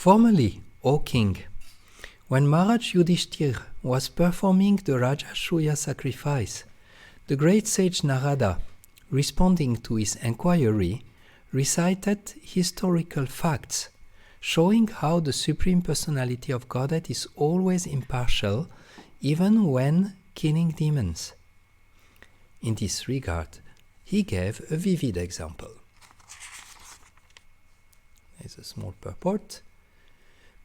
Formerly, O king, when Maharaj Yudhishthir was performing the Rajasuya sacrifice, the great sage Narada, responding to his inquiry, recited historical facts showing how the Supreme Personality of Godhead is always impartial, even when killing demons. In this regard, he gave a vivid example. There's a small purport.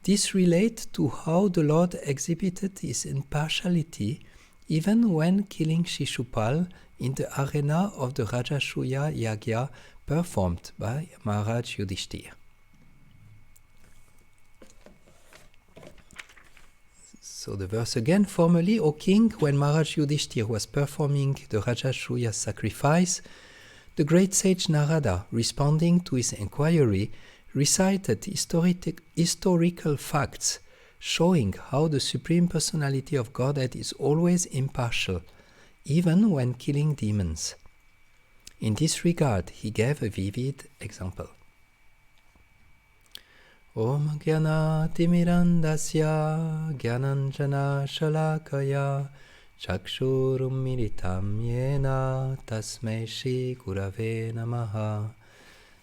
This relates to how the Lord exhibited his impartiality even when killing Shishupal in the arena of the Rajasuya Yagya performed by Maharaj Yudhishthir. So the verse again, formerly, O king, when Maharaj Yudhishthir was performing the Rajasuya sacrifice, the great sage Narada, responding to his inquiry, recited historical facts showing how the Supreme Personality of Godhead is always impartial, even when killing demons. In this regard, he gave a vivid example. Om Gyana Timirandasya Gyananjana Shalakaya Chakshurum Militam Yena Tasmai Shri Gurave Namaha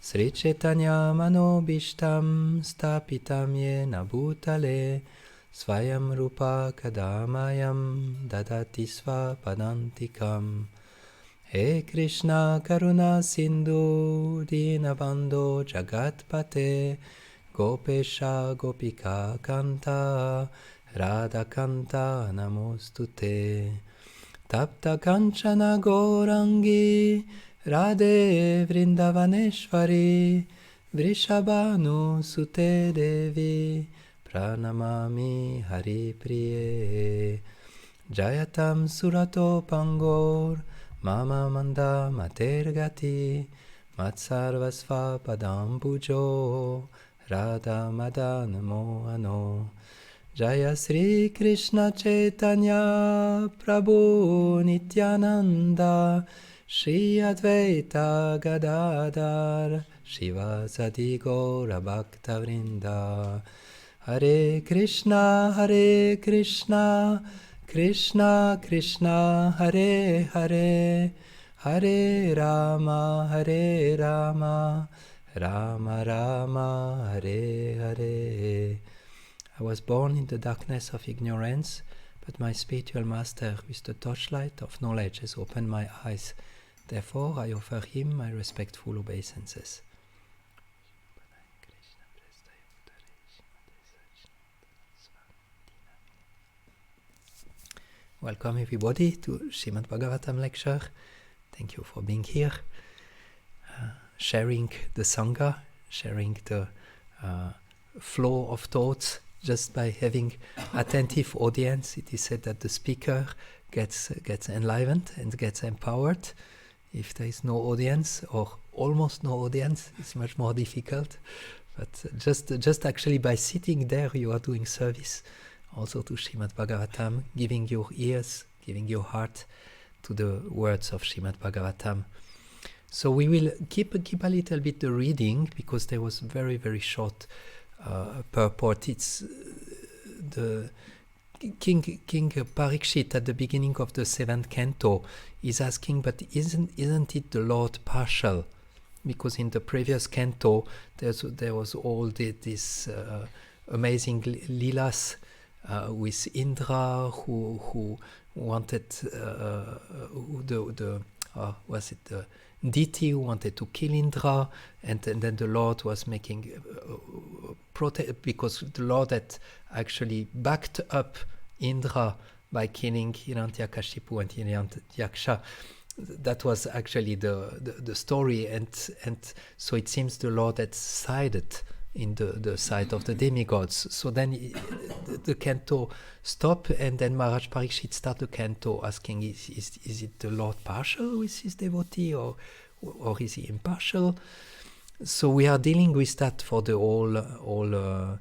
Sri Chaitanya Manobishtam Stapitam Yena Bhutale Svayam Rupa Kadamayam Dadati Sva Padantikam He Krishna Karuna Sindhu Dinabandho Jagatpate Gopesha Gopika Kanta Radha Kanta Namostute Tapta Kanchana Gorangi Radhe Vrindavaneshvari Vrishabhanu Sute Devi Pranamami Hari Priye Jayatam Surato Pangor Mama Manda Matergati Matsarvasva Padambujo Radha Madana Mohano Jaya Sri Krishna Chaitanya Prabhu Nityananda Shri Advaita Gadadhar Shivasadi Gaura Bhakta Vrinda Hare Krishna Krishna Krishna Hare Hare Hare Rama Rama Rama Hare Hare. I was born in the darkness of ignorance, but my spiritual master with the torchlight of knowledge has opened my eyes. Therefore I offer him my respectful obeisances. Welcome everybody to Srimad Bhagavatam lecture. Thank you for being here. Sharing the Sangha, sharing the flow of thoughts just by having attentive audience. It is said that the speaker gets enlivened and gets empowered. If there is no audience or almost no audience, it's much more difficult. But just actually by sitting there, you are doing service also to Srimad Bhagavatam, giving your ears, giving your heart to the words of Srimad Bhagavatam. So we will keep a little bit the reading because there was very, very short purport. It's the King Parikshit at the beginning of the 7th canto is asking, but isn't it the Lord partial? Because in the previous canto there was all this amazing lilas with Indra who wanted the deity who wanted to kill Indra, and then the Lord was making because the Lord had actually backed up Indra by killing Hiranyakashipu and Hiranyaksha. That was actually the story, and so it seems the Lord had sided in the side of the demigods. So then the canto stopped, and then Maharaj Parikshit started the canto asking, is it the Lord partial with his devotee, or is he impartial? So we are dealing with that for the whole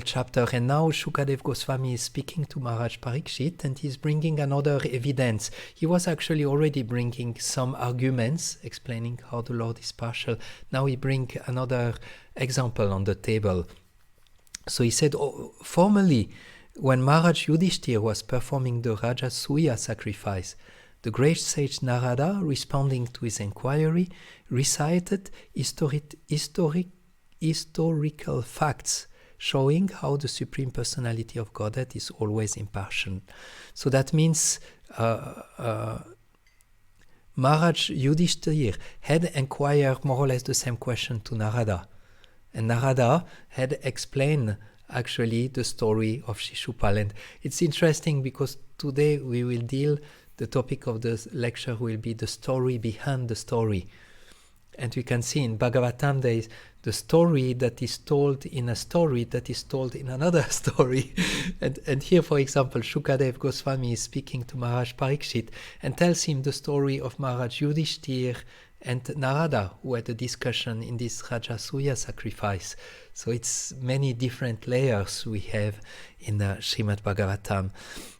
chapter, and now Shukadev Goswami is speaking to Maharaj Parikshit, and he's bringing another evidence. He was actually already bringing some arguments explaining how the Lord is partial. Now he brings another example on the table. So he said, formerly, when Maharaj Yudhishthir was performing the Rajasuya sacrifice, the great sage Narada, responding to his inquiry, recited historical facts showing how the Supreme Personality of Godhead is always impartial. So that means Maharaj Yudhishthir had inquired more or less the same question to Narada. And Narada had explained actually the story of Shishupal. And it's interesting because today we will deal, the topic of the lecture will be the story behind the story. And we can see in Bhagavatam there is the story that is told in a story that is told in another story. and here, for example, Shukadev Goswami is speaking to Maharaj Parikshit and tells him the story of Maharaj Yudhishthir and Narada, who had a discussion in this Rajasuya sacrifice. So it's many different layers we have in the Srimad Bhagavatam.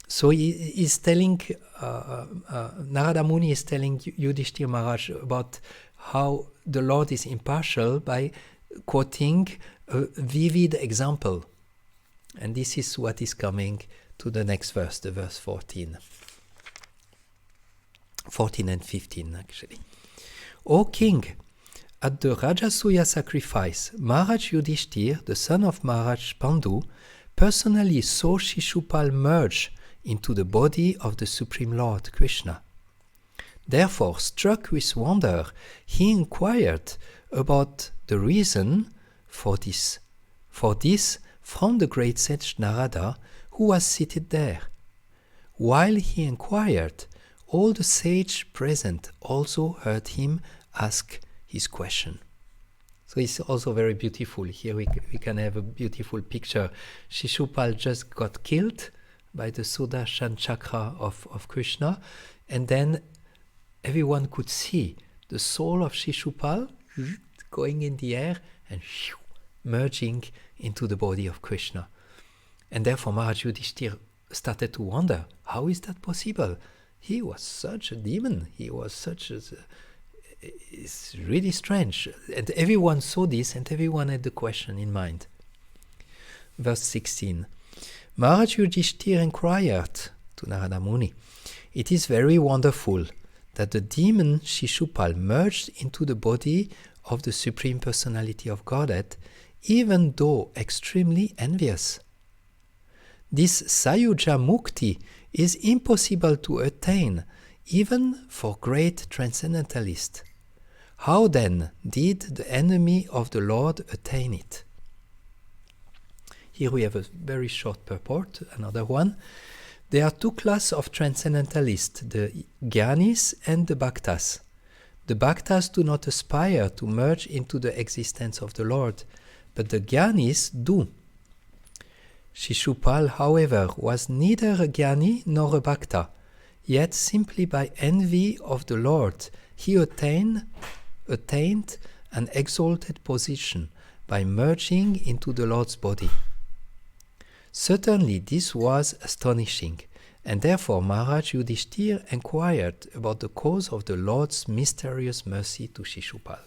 So he is telling, Narada Muni is telling Yudhishthir Maharaj about how the Lord is impartial by quoting a vivid example. And this is what is coming to the next verse, the verse 14. 14 and 15 actually. O king, at the Rajasuya sacrifice, Maharaj Yudhishthir, the son of Maharaj Pandu, personally saw Shishupal merge into the body of the Supreme Lord Krishna. Therefore, struck with wonder, he inquired about the reason for this from the great sage Narada, who was seated there. While he inquired, all the sages present also heard him ask his question. So it's also very beautiful. Here we can have a beautiful picture. Shishupal just got killed by the Sudarshan chakra of Krishna, and then everyone could see the soul of Shishupal going in the air and merging into the body of Krishna. And therefore Maharaj Yudhishthir started to wonder, how is that possible? He was such a demon. He was such a... It's really strange. And everyone saw this and everyone had the question in mind. Verse 16. Maharaj Yudhishthir inquired to Narada Muni, it is very wonderful that the demon Shishupal merged into the body of the Supreme Personality of Godhead, even though extremely envious. This Sayuja Mukti is impossible to attain, even for great transcendentalists. How then did the enemy of the Lord attain it? Here we have a very short purport, another one. There are two classes of transcendentalists, the Jnanis and the Bhaktas. The Bhaktas do not aspire to merge into the existence of the Lord, but the Jnanis do. Shishupal, however, was neither a Jnani nor a Bhakta, yet simply by envy of the Lord he attained an exalted position by merging into the Lord's body. Certainly this was astonishing, and therefore Maharaj Yudhishthir inquired about the cause of the Lord's mysterious mercy to Shishupal.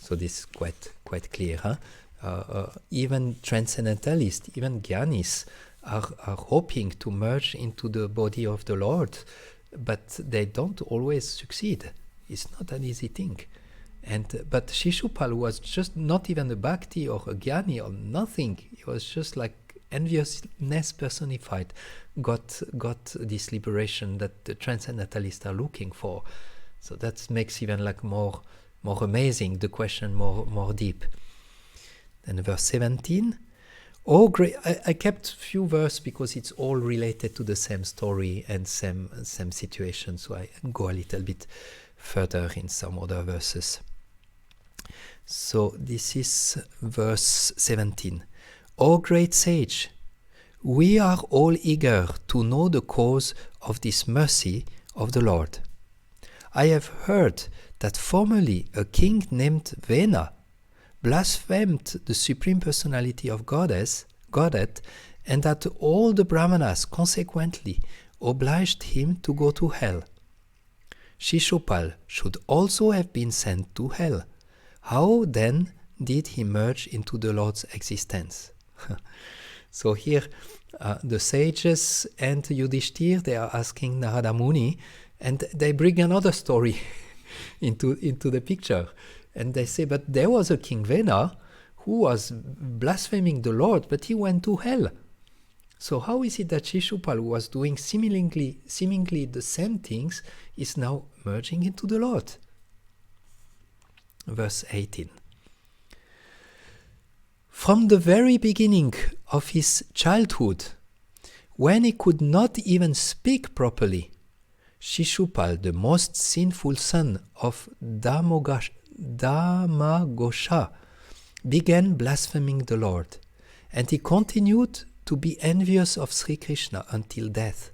So this is quite clear. Huh? Even transcendentalists, even Jnanis, are hoping to merge into the body of the Lord, but they don't always succeed. It's not an easy thing. But Shishupal was just not even a bhakti or a jnani or nothing. He was just like enviousness personified. Got this liberation that the transcendentalists are looking for. So that makes even like more amazing, the question more deep. Then verse 17. Oh great! I kept few verses because it's all related to the same story and same situation. So I go a little bit further in some other verses. So this is verse 17. O great sage, we are all eager to know the cause of this mercy of the Lord. I have heard that formerly a king named Vena blasphemed the Supreme Personality of Godhead, and that all the Brahmanas consequently obliged him to go to hell. Shishupal should also have been sent to hell. How then did he merge into the Lord's existence? So here the sages and Yudhishthir, they are asking Narada Muni, and they bring another story into the picture. And they say, but there was a King Vena who was blaspheming the Lord, but he went to hell. So how is it that Shishupal, who was doing seemingly the same things, is now merging into the Lord? Verse 18. From the very beginning of his childhood, when he could not even speak properly, Shishupal, the most sinful son of Damagosha, began blaspheming the Lord, and he continued to be envious of Sri Krishna until death.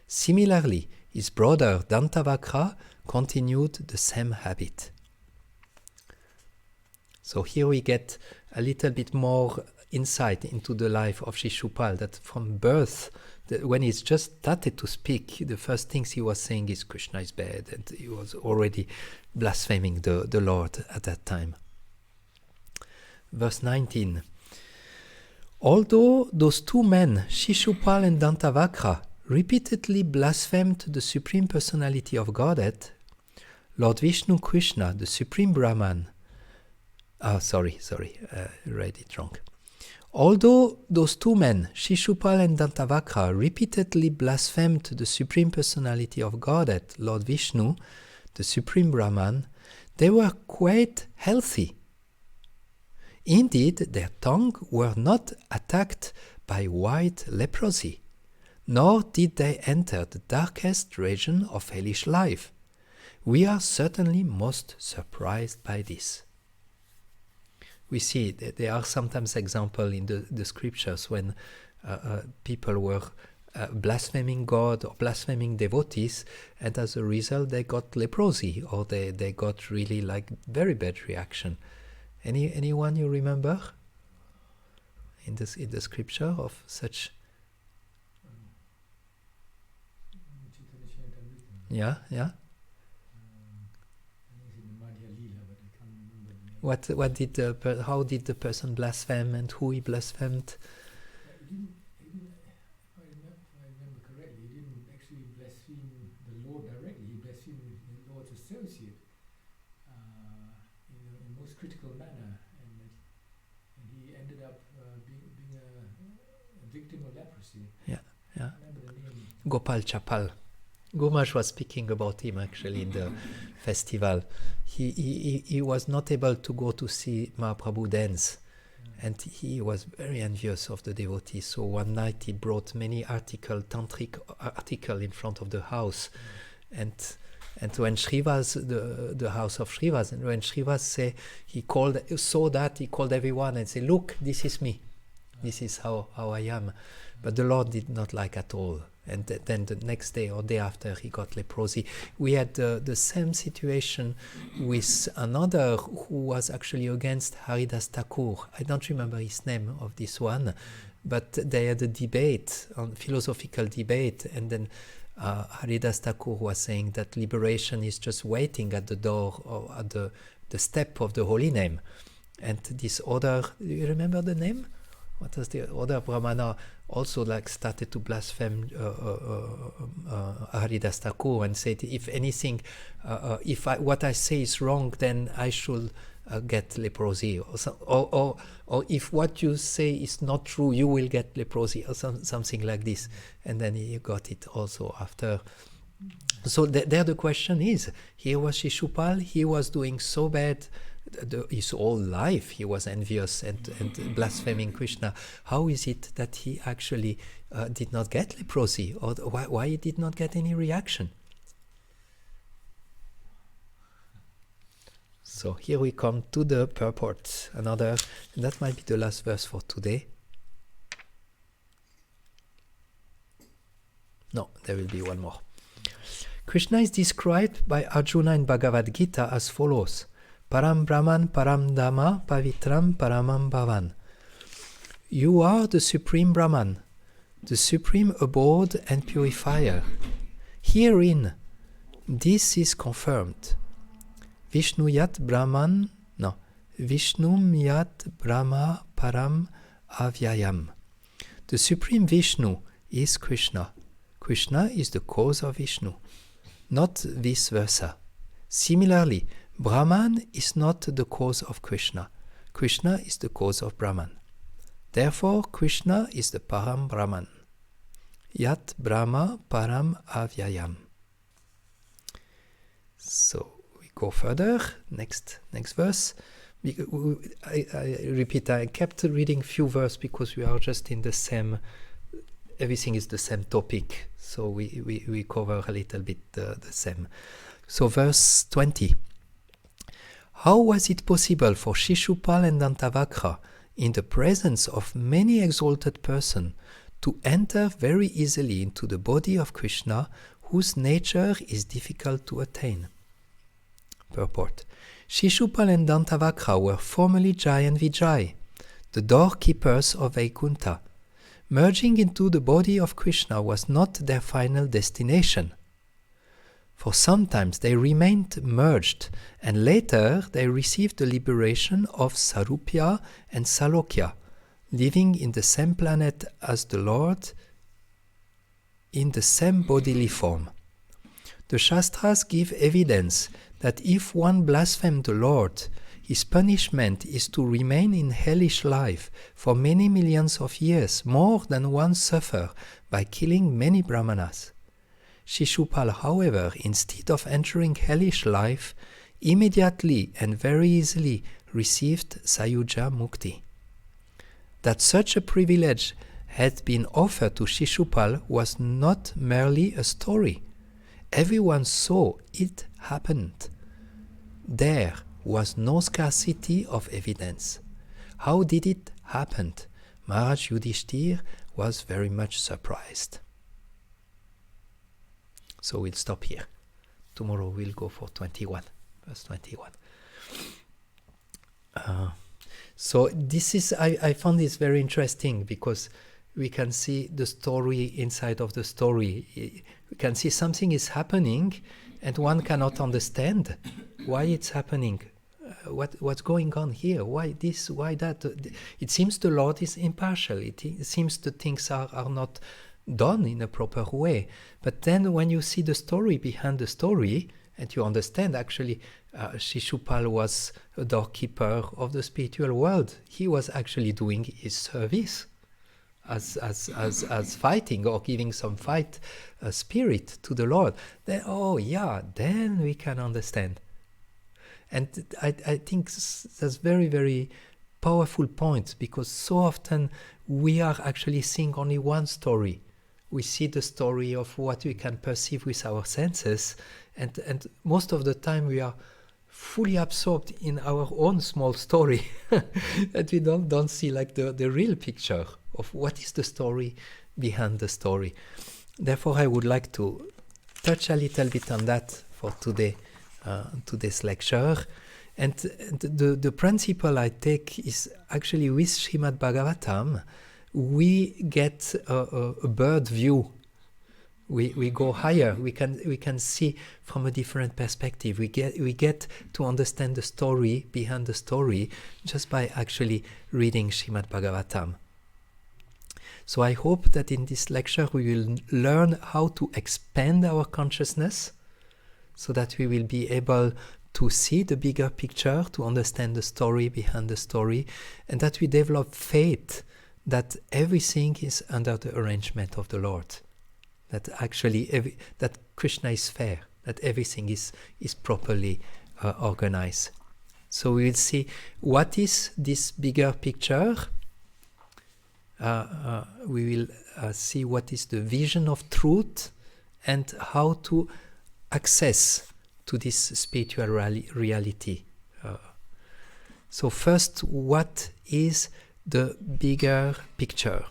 Similarly, his brother Dantavakra continued the same habit. So here we get a little bit more insight into the life of Shishupal, that from birth, when he's just started to speak, the first things he was saying is Krishna is bad, and he was already blaspheming the Lord at that time. Verse 19. Although those two men, Shishupal and Dantavakra, repeatedly blasphemed the Supreme Personality of Godhead, Lord Vishnu Krishna, the Supreme Brahman, read it wrong. Although those two men, Shishupal and Dantavakra, repeatedly blasphemed the Supreme Personality of Godhead, Lord Vishnu, the Supreme Brahman, they were quite healthy. Indeed, their tongue were not attacked by white leprosy, nor did they enter the darkest region of hellish life. We are certainly most surprised by this. We see that there are sometimes examples in the scriptures when people were blaspheming God or blaspheming devotees, and as a result they got leprosy, or they got really like very bad reaction. Anyone you remember in the scripture of such? Yeah. What did how did the person blaspheme, and who he blasphemed? If I remember correctly, he didn't actually blaspheme the Lord directly. He blasphemed the Lord's associate in a most critical manner, and he ended up being a victim of leprosy. Yeah. I remember the name. Gopal Chapal. Gomaj was speaking about him actually in the festival. He was not able to go to see Mahaprabhu dance, and he was very envious of the devotees. So one night he brought many tantric article in front of the house, and when Shrivas, the house of Shrivas, and when Shrivas saw that he called everyone and said, "Look, this is me. This is how I am." But the Lord did not like at all. And then the next day or day after, he got leprosy. We had the same situation with another who was actually against Haridas Thakur. I don't remember his name of this one, but they had a debate, philosophical debate, and then Haridas Thakur was saying that liberation is just waiting at the door or at the step of the holy name. And this other, do you remember the name? What was the other Brahmana also started to blaspheme Haridas Thakur and said, if anything, what I say is wrong, then I should get leprosy, or if what you say is not true, you will get leprosy, or something like this. And then he got it also after. So there the question is, here was Shishupal, he was doing so bad. His whole life he was envious and blaspheming Krishna. How is it that he actually did not get leprosy, or why he did not get any reaction? So here we come to the purport. That might be the last verse for today. No, there will be one more. Krishna is described by Arjuna in Bhagavad Gita as follows: Param Brahman, Param Dhamma, Pavitram, Paramam Bhavan. You are the Supreme Brahman, the Supreme Abode and Purifier. Herein, this is confirmed. Vishnuyat Brahman No. Vishnum Yat Brahma Param Avyayam. The Supreme Vishnu is Krishna. Krishna is the cause of Vishnu, not vice versa. Similarly, Brahman is not the cause of Krishna. Krishna is the cause of Brahman. Therefore, Krishna is the Param Brahman. Yat Brahma Param Avyayam. So we go further. Next verse. I repeat, I kept reading few verses because we are just in the same, everything is the same topic. So we cover a little bit the same. So verse 20. How was it possible for Shishupal and Dantavakra, in the presence of many exalted persons, to enter very easily into the body of Krishna, whose nature is difficult to attain? Purport. Shishupal and Dantavakra were formerly Jai and Vijay, the doorkeepers of Vaikuntha. Merging into the body of Krishna was not their final destination. For sometimes they remained merged, and later they received the liberation of Sarupya and Salokya, living in the same planet as the Lord in the same bodily form. The Shastras give evidence that if one blasphemes the Lord, his punishment is to remain in hellish life for many millions of years, more than one suffered by killing many Brahmanas. Shishupal, however, instead of entering hellish life, immediately and very easily received Sayuja Mukti. That such a privilege had been offered to Shishupal was not merely a story. Everyone saw it happened. There was no scarcity of evidence. How did it happen? Maharaj Yudhishthir was very much surprised. So we'll stop here. Tomorrow we'll go for 21, verse 21. So this is, I found this very interesting because we can see the story inside of the story. We can see something is happening and one cannot understand why it's happening. What's going on here? Why this? Why that? It seems the Lord is impartial. It seems the things are not done in a proper way. But then when you see the story behind the story, and you understand actually Shishupal was a doorkeeper of the spiritual world. He was actually doing his service as fighting or giving some fight spirit to the Lord. Then we can understand. And I think that's very, very powerful point, because so often we are actually seeing only one story. We see the story of what we can perceive with our senses, and most of the time we are fully absorbed in our own small story, and we don't see like the real picture of what is the story behind the story. Therefore, I would like to touch a little bit on that for today. Today's lecture, and the principle I take is actually with Srimad Bhagavatam we get a bird view. We go higher. We can see from a different perspective. We get to understand the story behind the story just by actually reading Srimad Bhagavatam. So I hope that in this lecture we will learn how to expand our consciousness, so that we will be able to see the bigger picture, to understand the story behind the story, and that we develop faith that everything is under the arrangement of the Lord, that actually that Krishna is fair, that everything is properly organized. So we will see what is this bigger picture. We will see what is the vision of truth and how to access to this spiritual reality. So first, what is the bigger picture?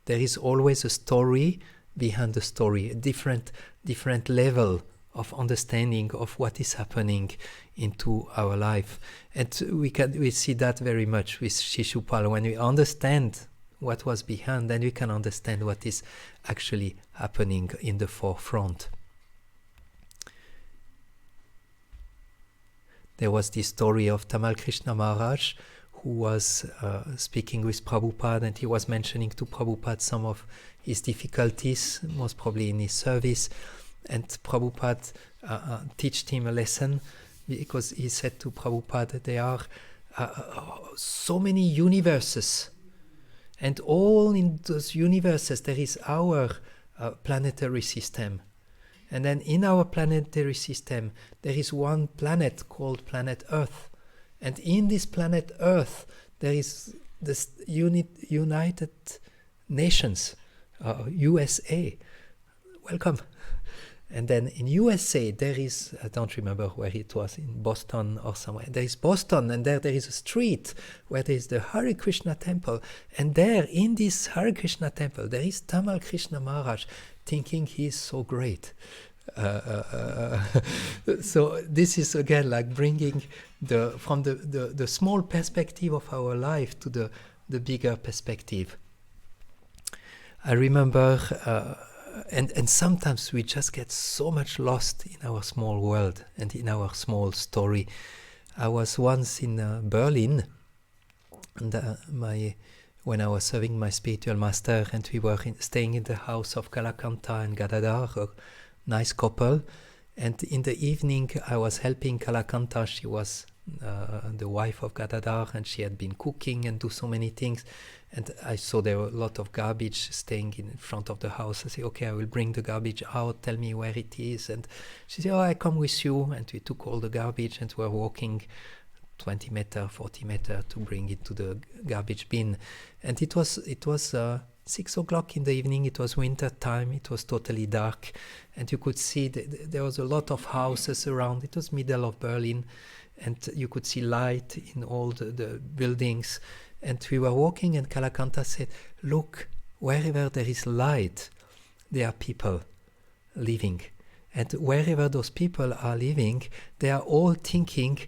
There is always a story behind the story, a different level of understanding of what is happening into our life. And we see that very much with Shishupal. When we understand what was behind, then we can understand what is actually happening in the forefront. there was this story of Tamal Krishna Maharaj, who was speaking with Prabhupada, and he was mentioning to Prabhupada some of his difficulties, most probably in his service. And Prabhupada taught him a lesson, because he said to Prabhupada, there are so many universes, and all in those universes there is our planetary system. And then in our planetary system there is one planet called planet Earth. And in this planet Earth there is this United Nations, USA. Welcome. And then in USA there is, I don't remember where it was, in Boston or somewhere. There is Boston, and there is a street where there is the Hare Krishna temple. And there in this Hare Krishna temple there is Tamal Krishna Maharaj, thinking he is so great. So this is again like bringing from the small perspective of our life to the bigger perspective. I remember, and sometimes we just get so much lost in our small world and in our small story. I was once in Berlin, and when I was serving my spiritual master, and we were staying in the house of Kalakanta and Gadadhar, a nice couple. And in the evening I was helping Kalakanta. She was the wife of Gadadhar, and she had been cooking and do so many things. And I saw there were a lot of garbage staying in front of the house. I said, okay, I will bring the garbage out, tell me where it is. And she said, oh, I come with you. And we took all the garbage and were walking 20 meter, 40 meter to bring it to the garbage bin. And it was 6 o'clock in the evening. It was winter time. It was totally dark. And you could see there was a lot of houses around. It was middle of Berlin. And you could see light in all the buildings. And we were walking, and Kalakanta said, look, wherever there is light, there are people living. And wherever those people are living, they are all thinking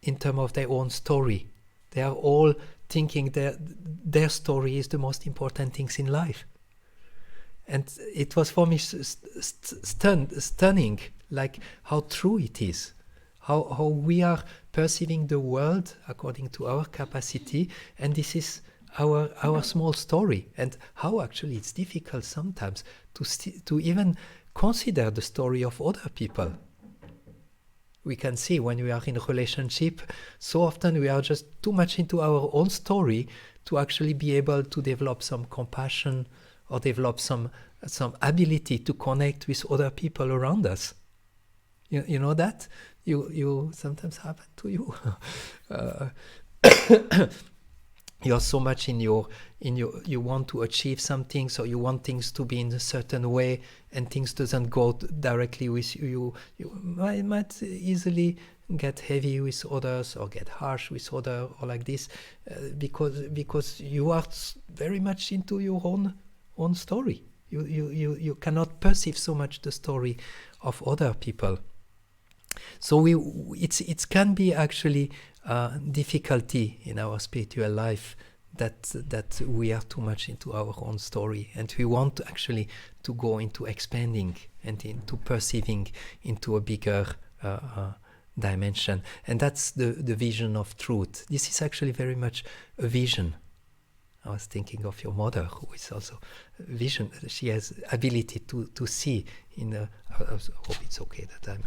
in terms of their own story. They are all thinking their story is the most important things in life. And it was for me stunning, like how true it is. How we are perceiving the world according to our capacity, and this is our small story, and how actually it's difficult sometimes to even consider the story of other people. We can see when we are in a relationship, so often we are just too much into our own story to actually be able to develop some compassion or develop some ability to connect with other people around us. You know that? You sometimes happen to you. You're so much in your you want to achieve something, so you want things to be in a certain way, and things doesn't go directly with you. You might easily get heavy with others or get harsh with others or like this, because you are very much into your own story. You cannot perceive so much the story of other people. So it can be actually difficulty in our spiritual life that we are too much into our own story, and we want actually to go into expanding and into perceiving into a bigger dimension. And that's the vision of truth. This is actually very much a vision. I was thinking of your mother, who is also vision. She has ability to see in a. I hope it's okay that I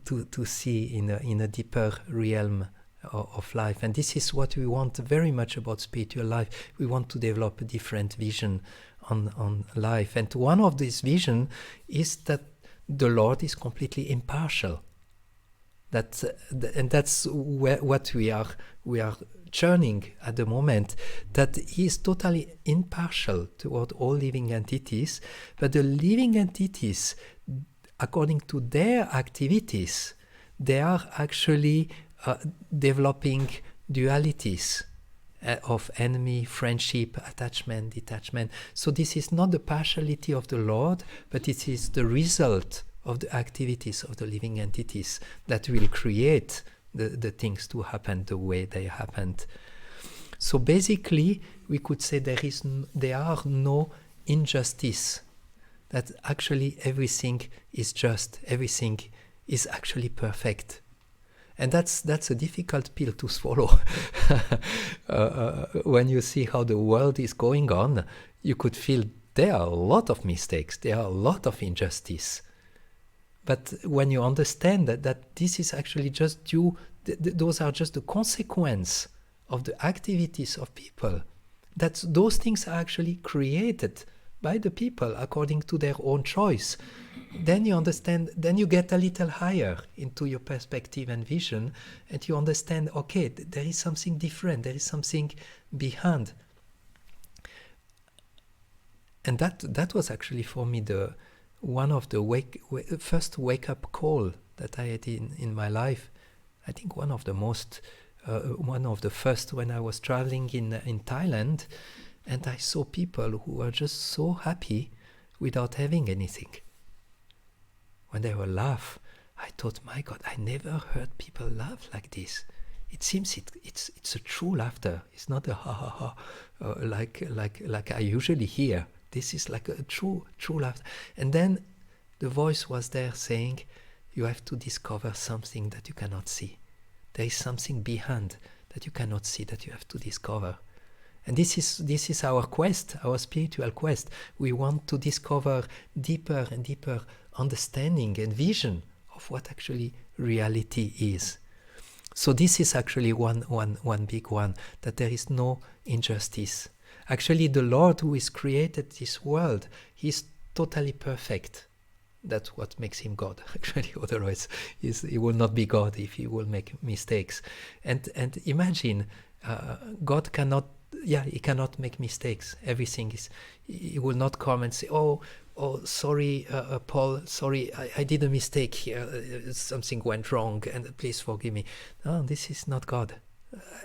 to see in a deeper realm of life. And this is what we want very much about spiritual life. We want to develop a different vision on life. And one of these vision is that the Lord is completely impartial. And that's what we are churning at the moment, that He is totally impartial toward all living entities, but the living entities, according to their activities, they are actually developing dualities of enemy, friendship, attachment, detachment. So this is not the partiality of the Lord, but it is the result of the activities of the living entities that will create the things to happen the way they happened. So basically, we could say there are no injustice. That actually everything is just, everything is actually perfect. And that's a difficult pill to swallow. When you see how the world is going on, you could feel there are a lot of mistakes, there are a lot of injustice. But when you understand that this is actually just due, those are just the consequence of the activities of people, that those things are actually created by the people according to their own choice, then you understand, then you get a little higher into your perspective and vision, and you understand, okay, there is something different, there is something behind. And that was actually for me one of the first wake-up call that I had in my life. I think one of the first, when I was traveling in Thailand, and I saw people who were just so happy without having anything. When they were laugh, I thought, my God, I never heard people laugh like this. It seems it's a true laughter. It's not a ha ha ha like I usually hear. This is like a true laughter. And then the voice was there saying, you have to discover something that you cannot see. There is something behind that you cannot see that you have to discover. And this is our quest, our spiritual quest. We want to discover deeper and deeper understanding and vision of what actually reality is. So this is actually one big one, that there is no injustice. Actually, the Lord who has created this world, He's totally perfect. That's what makes Him God. Actually, otherwise He will not be God if He will make mistakes. And imagine, God cannot. Yeah, He cannot make mistakes. Everything is. He will not come and say, "Oh, sorry, Paul. Sorry, I did a mistake here. Something went wrong, and please forgive me." No, this is not God.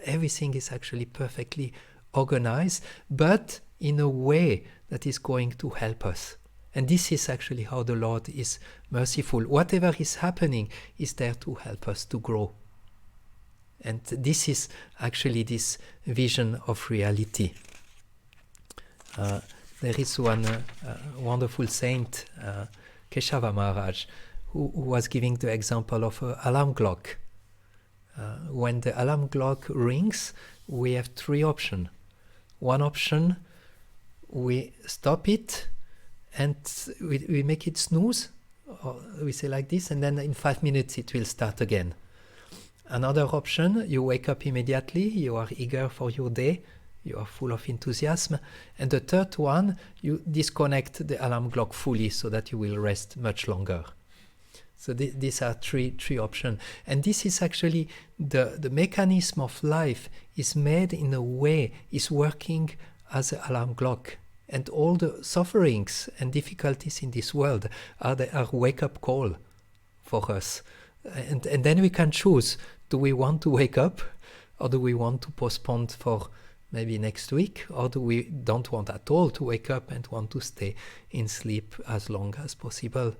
Everything is actually perfectly organized, but in a way that is going to help us. And this is actually how the Lord is merciful. Whatever is happening is there to help us to grow. And this is actually this vision of reality. There is one wonderful saint, Keshava Maharaj, who was giving the example of an alarm clock. When the alarm clock rings, we have three options. One option, we stop it and we make it snooze, or we say like this, and then in 5 minutes it will start again. Another option, you wake up immediately, you are eager for your day, you are full of enthusiasm. And the third one, you disconnect the alarm clock fully so that you will rest much longer. So these are three options. And this is actually the mechanism of life is made in a way, is working as an alarm clock. And all the sufferings and difficulties in this world are wake-up call for us. And then we can choose, do we want to wake up, or do we want to postpone for maybe next week, or do we don't want at all to wake up and want to stay in sleep as long as possible?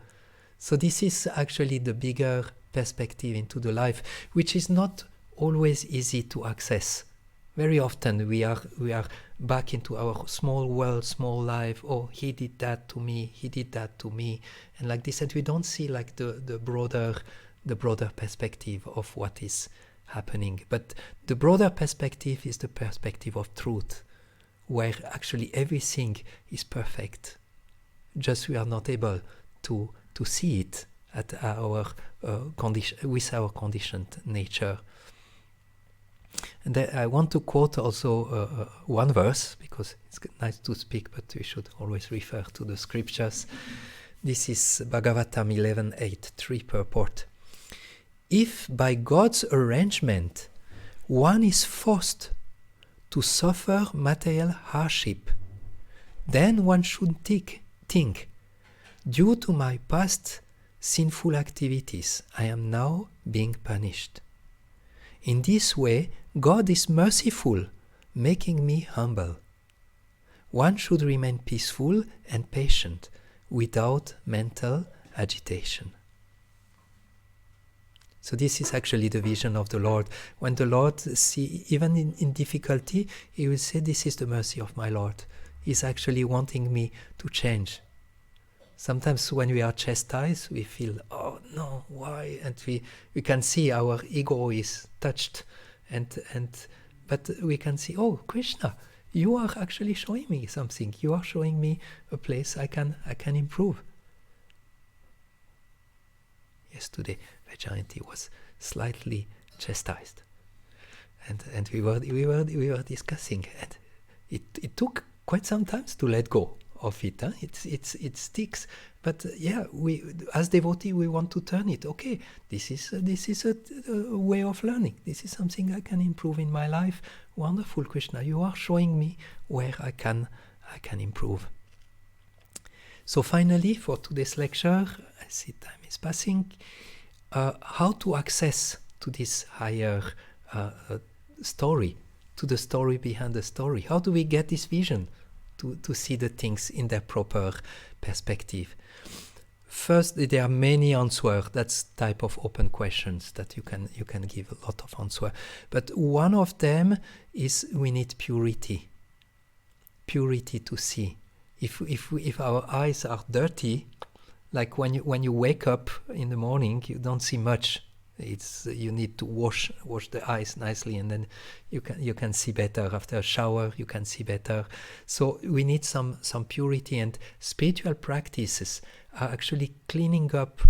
So this is actually the bigger perspective into the life, which is not always easy to access. Very often we are back into our small world, small life. Oh, he did that to me, he did that to me, and like this, and we don't see like the broader perspective of what is happening. But the broader perspective is the perspective of truth, where actually everything is perfect. Just we are not able to see it at our with our conditioned nature. And I want to quote also one verse, because it's nice to speak, but we should always refer to the scriptures. This is Bhagavatam 11:8, purport. If by God's arrangement one is forced to suffer material hardship, then one should think, due to my past sinful activities, I am now being punished. In this way, God is merciful, making me humble. One should remain peaceful and patient without mental agitation. So this is actually the vision of the Lord. When the Lord see, even in difficulty, He will say, this is the mercy of my Lord. He's actually wanting me to change. Sometimes when we are chastised, we feel, oh no, why? And we can see our ego is touched, but we can see, oh, Krishna, you are actually showing me something. You are showing me a place I can improve. Yesterday, Vajayanti was slightly chastised, and we were discussing, and it took quite some time to let go of it. Huh? It sticks, but yeah, we as devotee we want to turn it. Okay, this is a way of learning. This is something I can improve in my life. Wonderful, Krishna, you are showing me where I can improve. So finally, for today's lecture, I see time is passing. How to access to this higher story, to the story behind the story? How do we get this vision to see the things in their proper perspective? First, there are many answers. That's type of open questions that you can give a lot of answers. But one of them is we need purity to see. If our eyes are dirty, like when you wake up in the morning, you don't see much. You need to wash the eyes nicely, and then you can see better. After a shower, you can see better. So we need some purity, and spiritual practices are actually cleaning up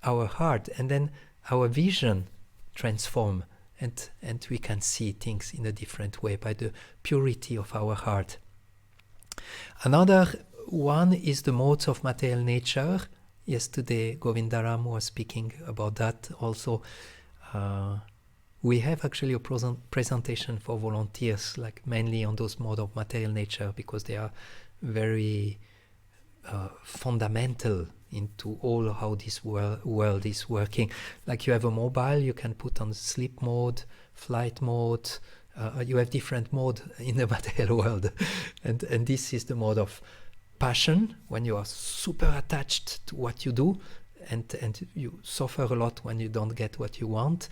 our heart, and then our vision transform, and we can see things in a different way by the purity of our heart. Another one is the modes of material nature. Yesterday, Govindaram was speaking about that also. We have actually a presentation for volunteers, like mainly on those modes of material nature, because they are very fundamental into all how this world is working. Like you have a mobile, you can put on sleep mode, flight mode. You have different mode in the material world, and this is the mode of passion, when you are super attached to what you do, and you suffer a lot when you don't get what you want.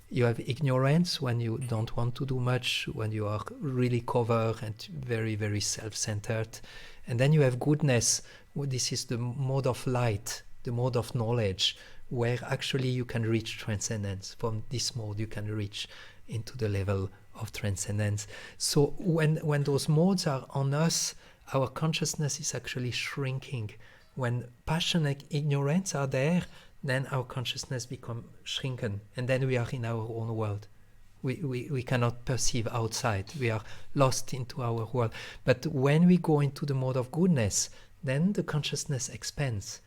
You have ignorance, when you don't want to do much, when you are really covered and very, very self-centered. And then you have goodness. This is the mode of light, the mode of knowledge, where actually you can reach transcendence. From this mode you can reach into the level of transcendence. So when those modes are on us, our consciousness is actually shrinking. When passion and ignorance are there, then our consciousness becomes shrunken, and then we are in our own world. We cannot perceive outside. We are lost into our world. But when we go into the mode of goodness, then the consciousness expands.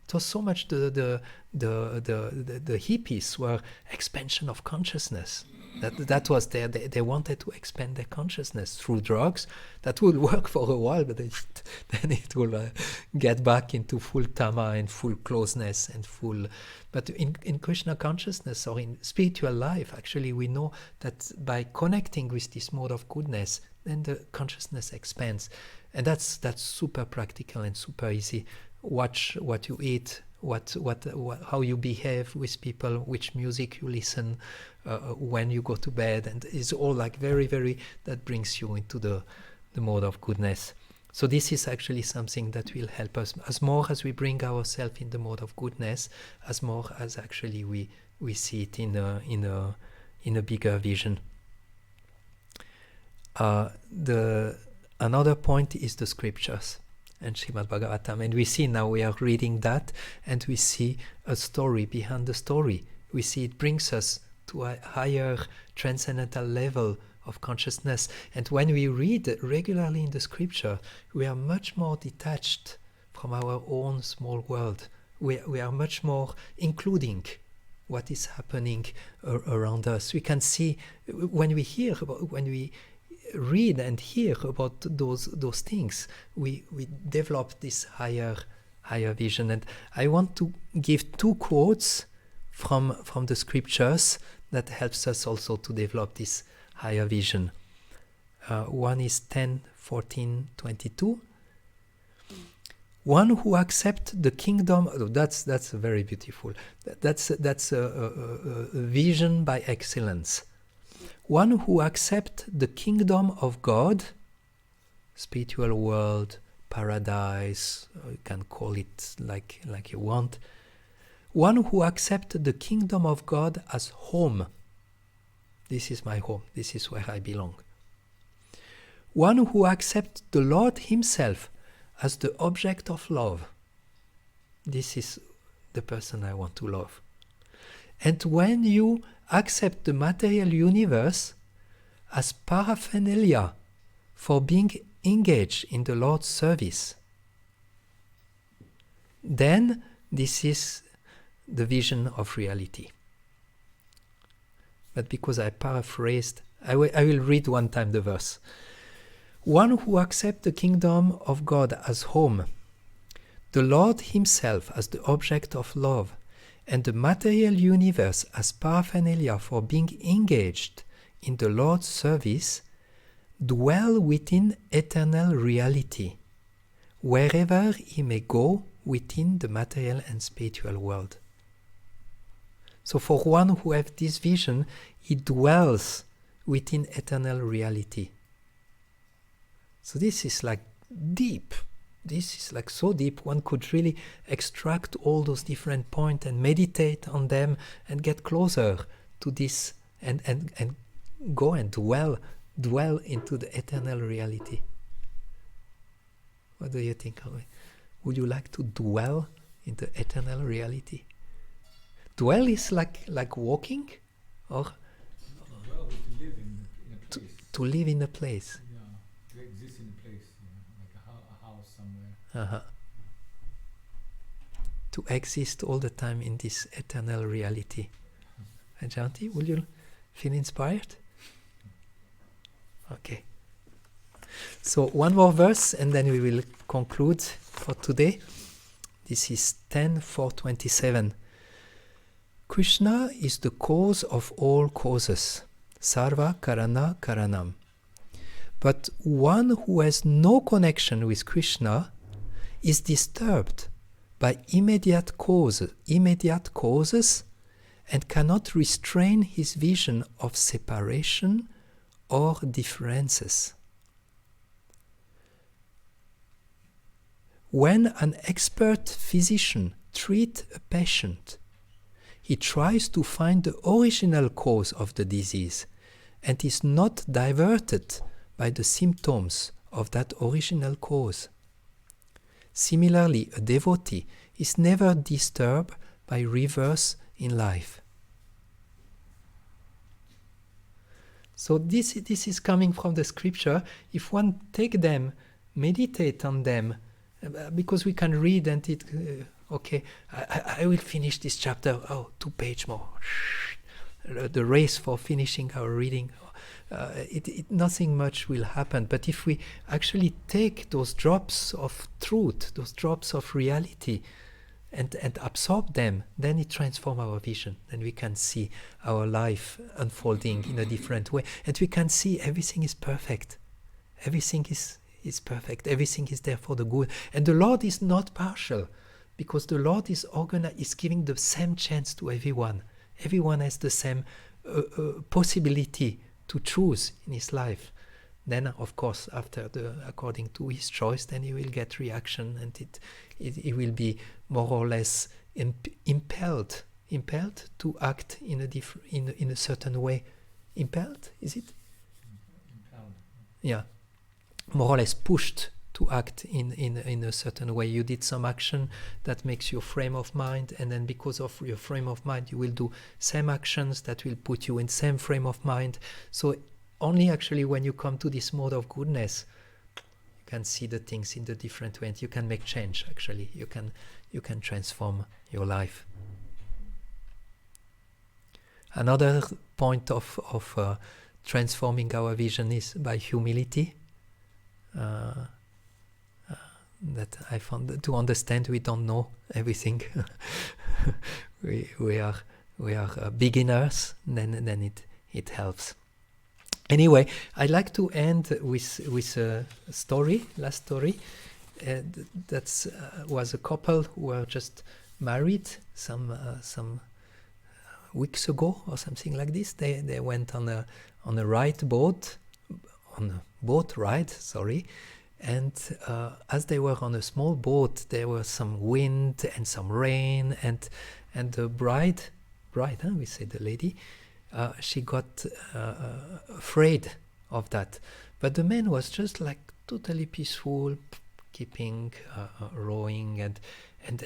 It was so much the hippies were expansion of consciousness. That was they wanted to expand their consciousness through drugs. That will work for a while, but then it will get back into full tama and full closeness and full. But in Krishna consciousness or in spiritual life, actually, we know that by connecting with this mode of goodness, then the consciousness expands, and that's super practical and super easy. Watch what you eat, how you behave with people, which music you listen, when you go to bed, and it's all like very, very, that brings you into the mode of goodness. So this is actually something that will help us. As more as we bring ourselves in the mode of goodness, as more as actually we see it in a bigger vision. Another point is the scriptures and Srimad Bhagavatam, and we see now, we are reading that, and we see a story behind the story. We see it brings us to a higher transcendental level of consciousness, and when we read regularly in the scripture, we are much more detached from our own small world. We are much more including what is happening around us. We can see when we read and hear about those things, we develop this higher vision. And I want to give two quotes from the scriptures that helps us also to develop this higher vision. One is 10:14-22. One who accepts the kingdom. That's very beautiful. That's a vision by excellence. One who accepts the kingdom of God, spiritual world, paradise, or you can call it like you want. One who accepts the kingdom of God as home. This is my home, this is where I belong. One who accepts the Lord himself as the object of love. This is the person I want to love. And when you accept the material universe as paraphernalia for being engaged in the Lord's service, then this is the vision of reality. But because I paraphrased, I will read one time the verse. One who accepts the kingdom of God as home, the Lord himself as the object of love, and the material universe as paraphernalia for being engaged in the Lord's service, dwell within eternal reality, wherever he may go within the material and spiritual world. So for one who has this vision, he dwells within eternal reality. So this is like deep. This is like so deep, one could really extract all those different points and meditate on them and get closer to this and go and dwell into the eternal reality. What do you think, Harvey? Would you like to dwell in the eternal reality? Dwell is like walking, or Well, to live in a place. to live in a place. Yeah, to exist in a place, like a house somewhere. To exist all the time in this eternal reality. Janti, will you feel inspired? Okay. So one more verse and then we will conclude for today. This is 10:427. Krishna is the cause of all causes. Sarva karana karanam. But one who has no connection with Krishna is disturbed by immediate causes and cannot restrain his vision of separation or differences. When an expert physician treats a patient, he tries to find the original cause of the disease and is not diverted by the symptoms of that original cause. Similarly, a devotee is never disturbed by rivers in life. So this is coming from the scripture. If one take them, meditate on them, because we can read and it, okay, I will finish this chapter, 2 pages more. The race for finishing our reading, nothing much will happen. But if we actually take those drops of truth, those drops of reality, and absorb them, then it transforms our vision. Then we can see our life unfolding in a different way. And we can see everything is perfect. Everything is perfect. Everything is there for the good. And the Lord is not partial, because the Lord is giving the same chance to everyone. Everyone has the same possibility to choose in his life. Then, of course, according to his choice, then he will get reaction, and it will be more or less impelled to act in a certain way. Impelled, is it? Impelled. Yeah, more or less pushed to act in a certain way. You did some action that makes your frame of mind, and then because of your frame of mind, you will do same actions that will put you in same frame of mind. So only actually when you come to this mode of goodness, you can see the things in the different way, and you can make change. Actually, you can transform your life. Another point of transforming our vision is by humility. That I found to understand we don't know everything. we are beginners. Then it helps. Anyway, I'd like to end with a story. Last story. That was a couple who were just married some weeks ago or something like this. They went on a boat ride. Sorry. And as they were on a small boat, there was some wind and some rain, and the bride, huh, we say the lady, she got afraid of that. But the man was just like totally peaceful, keeping rowing, and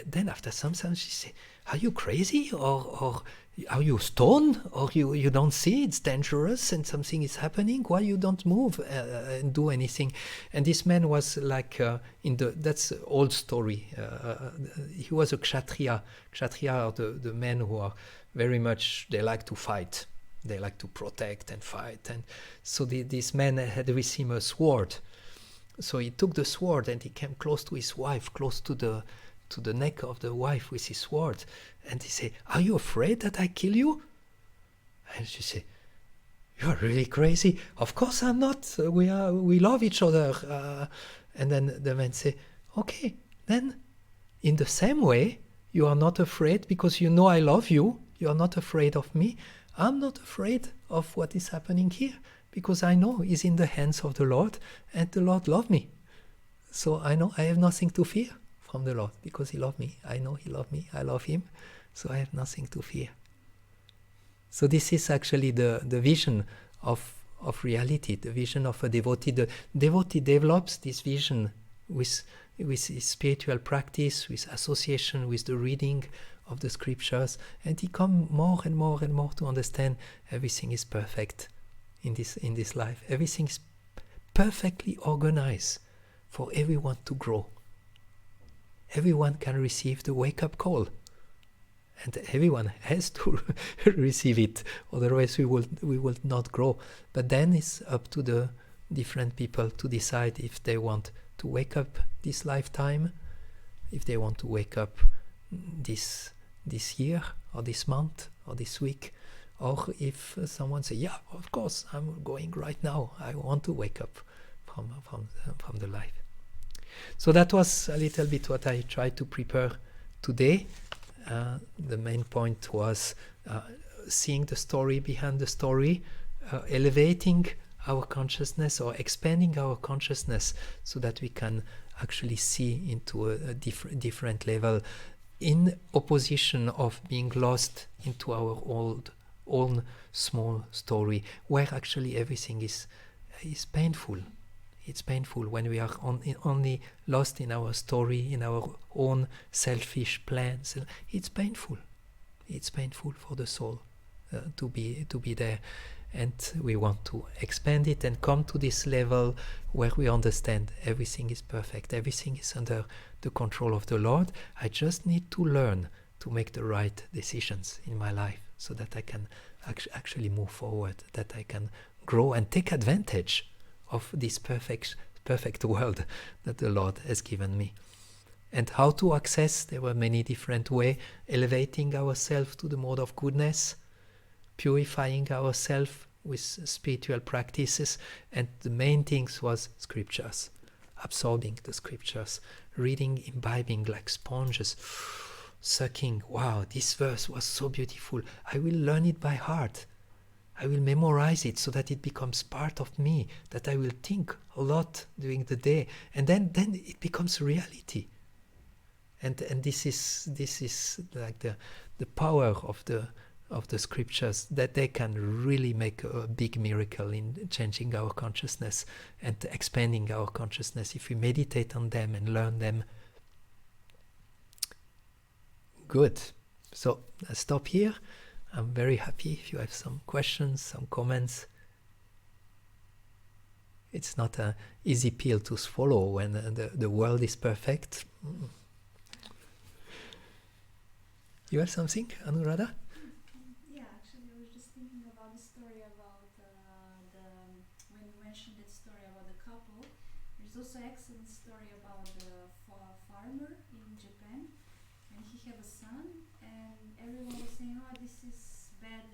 then after some time she said, "Are you crazy, or are you stoned, or you don't see it's dangerous and something is happening? Why you don't move and do anything?" And this man was like that's an old story. He was a kshatriya. Kshatriya are the men who are very much, they like to fight. They like to protect and fight. And so this man had with him a sword. So he took the sword and he came close to his wife, close to the neck of the wife with his sword. And he said, "Are you afraid that I kill you?" And she said, "You are really crazy." "Of course I'm not. We love each other." And then the man said, "Okay, then in the same way, you are not afraid because you know I love you. You are not afraid of me. I'm not afraid of what is happening here because I know it's in the hands of the Lord and the Lord loves me. So I know I have nothing to fear from the Lord because He loves me. I know He loves me. I love Him. So I have nothing to fear." So this is actually the vision of reality, the vision of a devotee. The devotee develops this vision with his spiritual practice, with association, with the reading of the scriptures, and he comes more and more and more to understand everything is perfect in this life. Everything is perfectly organized for everyone to grow. Everyone can receive the wake-up call, and everyone has to receive it, otherwise we will not grow. But then it's up to the different people to decide if they want to wake up this lifetime, if they want to wake up this year or this month or this week, or if someone say, "Yeah, of course, I'm going right now. I want to wake up from the life." So that was a little bit what I tried to prepare today. The main point was seeing the story behind the story, elevating our consciousness or expanding our consciousness so that we can actually see into a different level, in opposition of being lost into our own small story, where actually everything is painful. It's painful when we are only lost in our story, in our own selfish plans. It's painful. It's painful for the soul to be there. And we want to expand it and come to this level where we understand everything is perfect, everything is under the control of the Lord. I just need to learn to make the right decisions in my life so that I can actually move forward, that I can grow and take advantage of this perfect world that the Lord has given me. And how to access, there were many different ways: elevating ourselves to the mode of goodness, purifying ourselves with spiritual practices, and the main things was scriptures, absorbing the scriptures, reading, imbibing like sponges, sucking. Wow, this verse was so beautiful. I will learn it by heart. I will memorize it so that it becomes part of me, that I will think a lot during the day, and then it becomes reality. And this is like the power of the scriptures, that they can really make a big miracle in changing our consciousness and expanding our consciousness if we meditate on them and learn them. Good. So I stop here. I'm very happy if you have some questions, some comments. It's not an easy pill to swallow when the world is perfect. You have something, Anuradha? Yeah, actually, I was just thinking about the story about when you mentioned that story about the couple. There's also an excellent story about the farmer in Japan, and he had a son, and everyone was saying, "Oh, this is bad.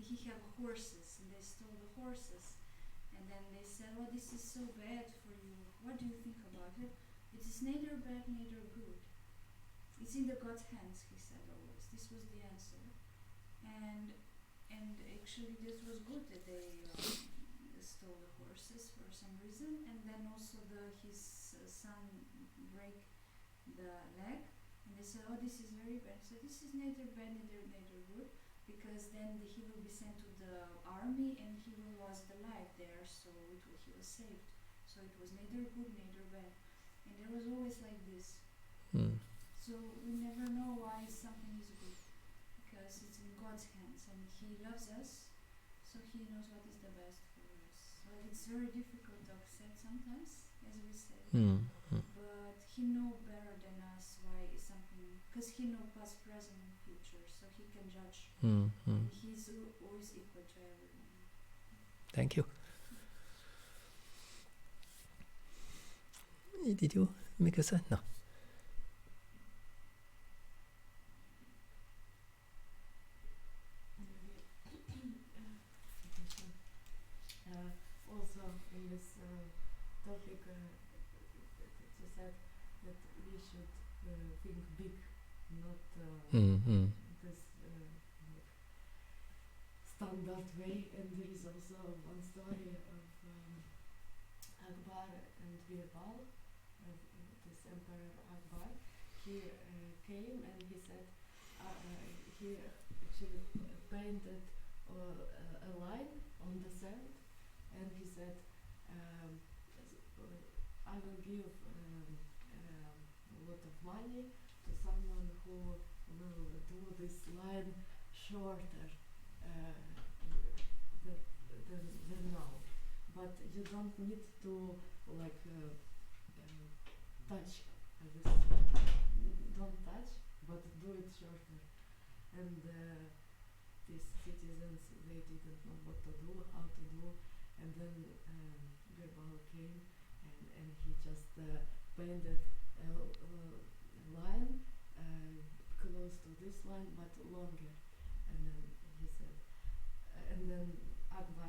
He had horses, and they stole the horses." And then they said, "Oh, this is so bad for you. What do you think about it? It is neither bad, neither good. It's in the God's hands," he said always. This was the answer. And actually this was good that they stole the horses for some reason, and then also his son break the leg, and they said, oh, this is very bad. So this is neither bad neither good, because then he will be sent to the army and he will lose the life there, so he was saved. So it was neither good neither bad, and there was always like this. So we never know why something is good, because it's in God's hands and He loves us, so He knows what is the best for us. So it's very difficult to accept sometimes, as we say, but He knows better than us why is something, because He knows past, present and future, so He can judge. And He's always equal to everyone. Thank you. Did you make a sign? No. Also in this topic, you said that we should think big, not this standard way. And there is also one story of Akbar and Birbal, this Emperor Akbar. He came and he said he actually painted a line on the sand, and he said, I will give a lot of money to someone who will do this line shorter than now. But you don't need to touch this. Don't touch, but do it shorter. And these citizens, they didn't know what to do, how to do, and then Birbal came and he just painted a line close to this line but longer, and then he said, and then Akbar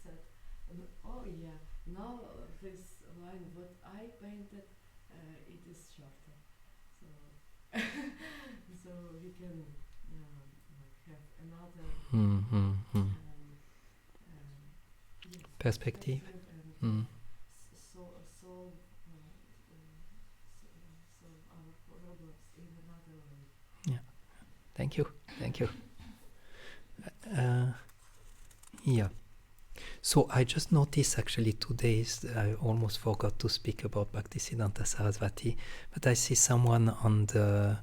said, oh yeah, now this line what I painted, it is shorter, so so we can have another perspective. And solve our problems in another way. Thank you. Yeah. So I just noticed actually 2 days, I almost forgot to speak about Bhaktisiddhanta Sarasvati, but I see someone on the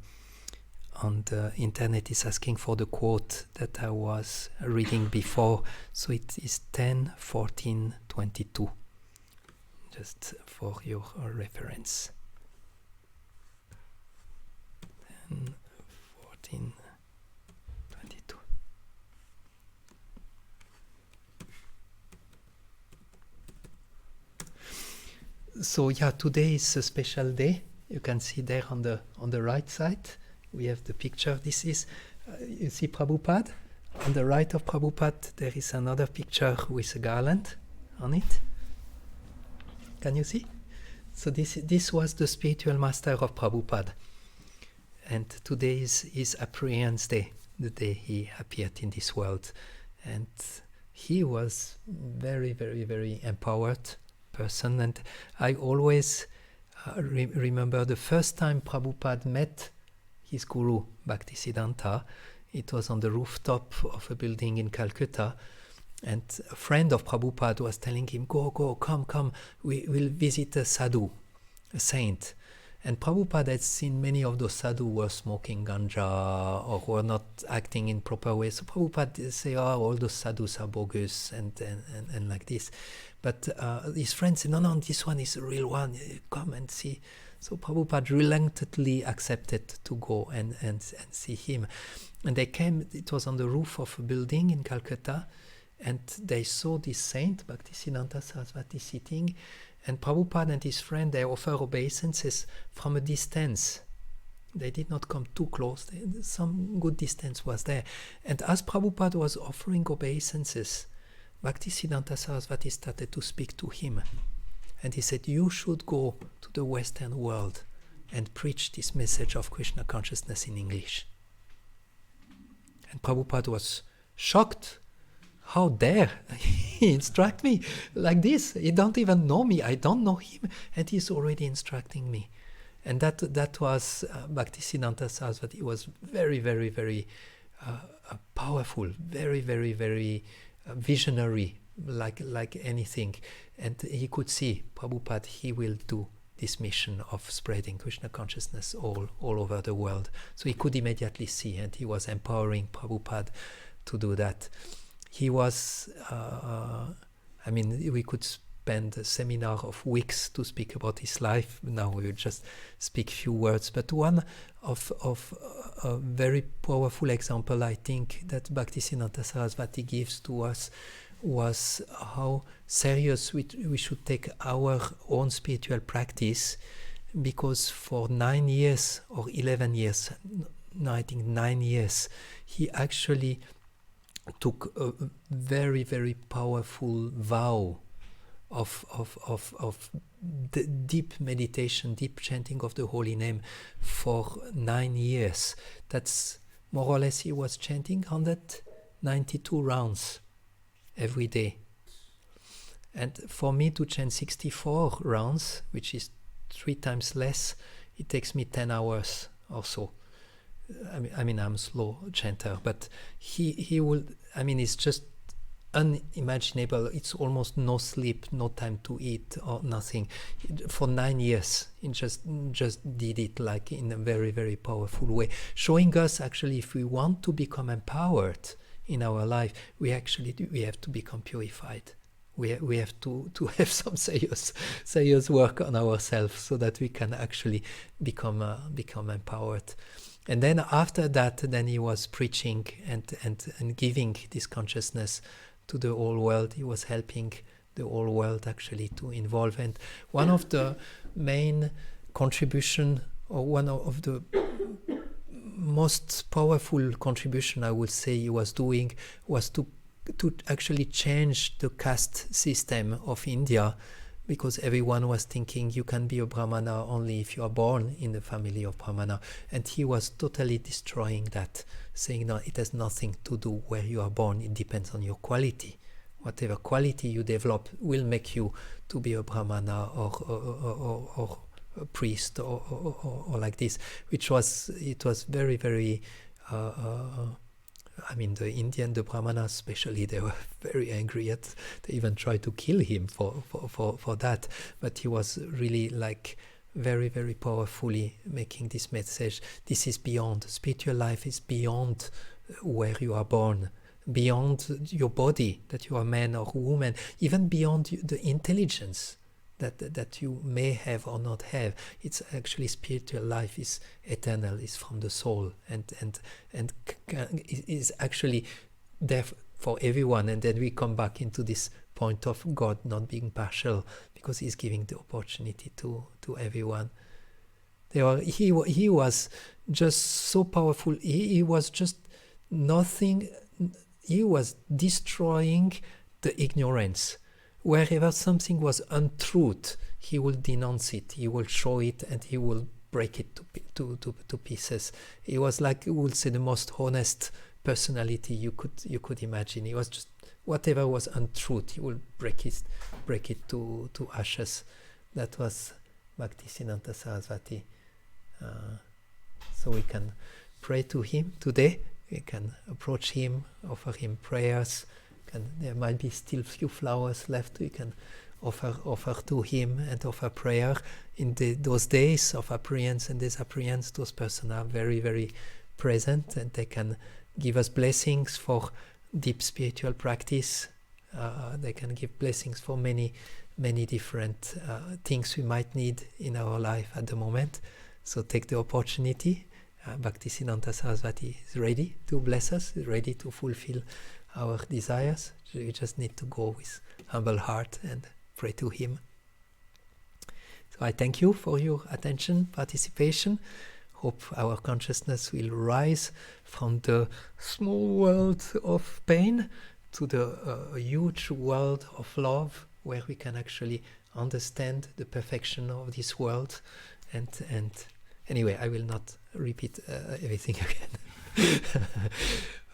internet is asking for the quote that I was reading before. So it is 10:14:22, just for your reference. 10:14:22. So yeah, today is a special day. You can see there on the right side, we have the picture. This is, you see Prabhupada? On the right of Prabhupada, there is another picture with a garland on it. Can you see? So this was the spiritual master of Prabhupada. And today is his appearance day, the day he appeared in this world. And he was very, very, very empowered person. And I always remember the first time Prabhupada met his guru, Bhaktisiddhanta. It was on the rooftop of a building in Calcutta. And a friend of Prabhupada was telling him, go, come, we will visit a sadhu, a saint. And Prabhupada had seen many of those sadhus were smoking ganja or were not acting in proper way. So Prabhupada say, all those sadhus are bogus and like this. But his friend said, no, this one is a real one. Come and see. So Prabhupada reluctantly accepted to go and see him. And they came, it was on the roof of a building in Calcutta, and they saw this saint, Bhaktisiddhanta Sarasvati, sitting. And Prabhupada and his friend, they offer obeisances from a distance. They did not come too close. Some good distance was there. And as Prabhupada was offering obeisances, Bhaktisiddhanta Sarasvati started to speak to him. And he said, you should go to the Western world and preach this message of Krishna consciousness in English. And Prabhupada was shocked. How dare he instruct me like this. He don't even know me. I don't know him, and he's already instructing me. And that was Bhaktisiddhanta Saraswati. Was very, very, very powerful, very, very, very visionary, like anything. And he could see Prabhupada, he will do this mission of spreading Krishna consciousness all over the world. So he could immediately see, and he was empowering Prabhupada to do that. He was, we could spend a seminar of weeks to speak about his life. Now we will just speak few words. But one of a very powerful example, I think, that Bhaktisiddhanta Saraswati gives to us was how serious we should take our own spiritual practice, because for 9 years or 11 years, no, I think 9 years, he actually took a very, very powerful vow of the deep meditation, deep chanting of the holy name for 9 years. That's more or less, he was chanting 192 rounds every day. And for me to chant 64 rounds, which is 3 times less, it takes me 10 hours or so. I'm a slow chanter, but he will, it's just unimaginable. It's almost no sleep, no time to eat or nothing. For 9 years, he just did it like in a very, very powerful way, showing us actually if we want to become empowered in our life, we have to become purified. We have to have some serious work on ourselves so that we can actually become empowered. And then after that, then he was preaching and giving this consciousness to the whole world. He was helping the whole world actually to involve. And one of the main contribution, or one of the most powerful contribution I would say he was doing, was to actually change the caste system of India, because everyone was thinking you can be a Brahmana only if you are born in the family of Brahmana, and he was totally destroying that, saying no, it has nothing to do where you are born, it depends on your quality. Whatever quality you develop will make you to be a Brahmana or a priest or like this, it was very, very the Brahmanas especially, they were very angry they even tried to kill him for that. But he was really like very, very powerfully making this message. This is beyond. Spiritual life is beyond where you are born, beyond your body, that you are man or woman, even beyond the intelligence that you may have or not have. It's actually spiritual life is eternal, is from the soul, and is actually there for everyone. And then we come back into this point of God not being partial, because he's giving the opportunity to everyone. He was just so powerful. He was just nothing. He was destroying the ignorance. Wherever something was untruth, he will denounce it, he will show it, and he will break it to pieces. He was like, we would say, the most honest personality you could imagine. He was just, whatever was untruth, he will break it to ashes. That was Bhaktisiddhanta Saraswati. So we can pray to him today. We can approach him, offer him prayers. There might be still few flowers left. We can offer to him and offer prayer. In those days of apprehension and disapprehension, those persons are very, very present, and they can give us blessings for deep spiritual practice. They can give blessings for many, many different things we might need in our life at the moment. So take the opportunity. Bhaktisiddhanta Saraswati is ready to bless us, is ready to fulfill our desires. We just need to go with humble heart and pray to him. So I thank you for your attention, participation. Hope our consciousness will rise from the small world of pain to the huge world of love, where we can actually understand the perfection of this world. And anyway, I will not repeat everything again.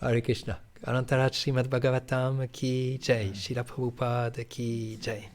Hare Krishna. Anantarat Srimad Bhagavatam ki jai. Srila Prabhupada ki jai.